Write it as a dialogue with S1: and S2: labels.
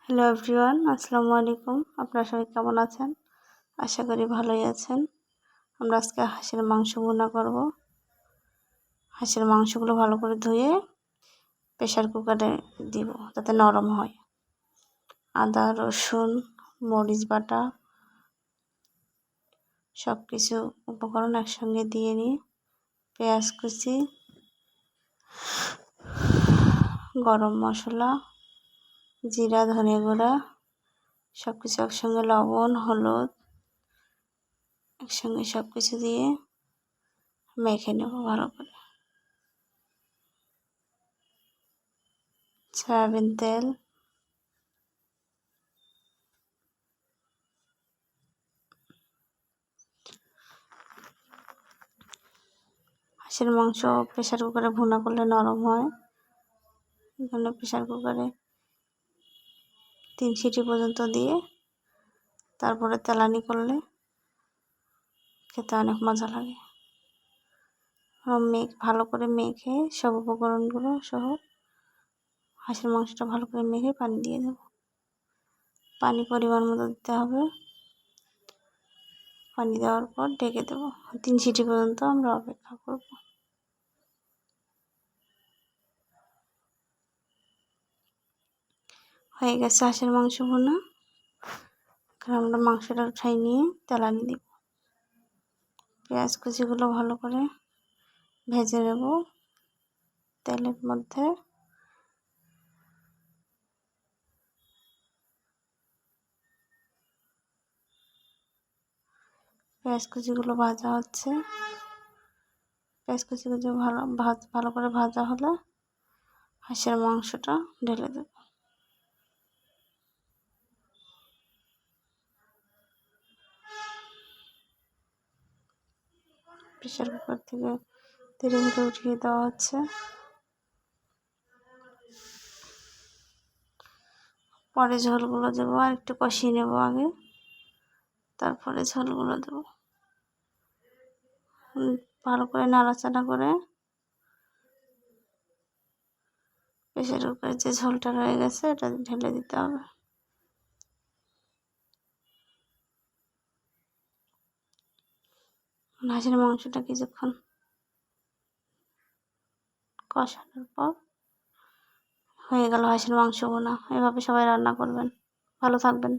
S1: Hello everyone, আসসালামু আলাইকুম। আপনারা সবাই কেমন আছেন? আশা করি ভালোই আছেন। আমরা আজকে হাঁসের মাংস ভুনা করব। হাঁসের মাংসগুলো ভালো করে ধুয়ে প্রেসার কুকারে দিব যাতে নরম হয়। আদা, রসুন, মরিচ বাটা সব কিছু উপকরণ একসঙ্গে দিয়ে নিয়ে পেঁয়াজ কুচি, গরম মশলা, জিরা, ধনে গুঁড়া সব কিছু একসঙ্গে, লবণ, হলুদ একসঙ্গে সব কিছু দিয়ে মেখে নেব ভালো করে। সয়াবিন তেল, হাঁসের মাংস প্রেসার কুকারে ভুনা করলে নরম হয়। এখানে প্রেসার কুকারে 3 সিটি পর্যন্ত দিয়ে তারপরে তেলানি করলে খেতে অনেক মজা লাগে। ভালো করে মেখে সব উপকরণগুলো সহ হাঁসের মাংসটা ভালো করে মেখে পানি দিয়ে দেব। পানি পরিমাণ মতো দিতে হবে। পানি দেওয়ার পর ঢেকে দেবো। 3 সিটি পর্যন্ত আমরা অপেক্ষা করব। হয়ে গেছে হাঁসের মাংস ভুনা। এখন আমরা মাংসটা উঠাই নিয়ে তেলানি দিব। পেঁয়াজ কুচিগুলো ভালো করে ভেজে নেব তেলের মধ্যে। পেঁয়াজ কুচিগুলো ভাজা হচ্ছে। পেঁয়াজ কুচিগুলো ভালো করে ভাজা হলে হাঁসের মাংসটা ঢেলে দেব। প্রেসার কুকার থেকে ধীরে ধীরে উঠিয়ে দেওয়া হচ্ছে। পরে ঝোলগুলো দেবো, আর একটু কষিয়ে নেব আগে, তারপরে ঝোলগুলো দেবো। ভালো করে নাড়াচাড়া করে প্রেসার কুকারের যে ঝোলটা রয়ে গেছে এটা ঢেলে দিতে হবে। হাঁসের মাংসটা কিছুক্ষণ কষানোর পর হয়ে গেল হাঁসের মাংস ভুনা। এভাবে সবাই রান্না করবেন। ভালো থাকবেন।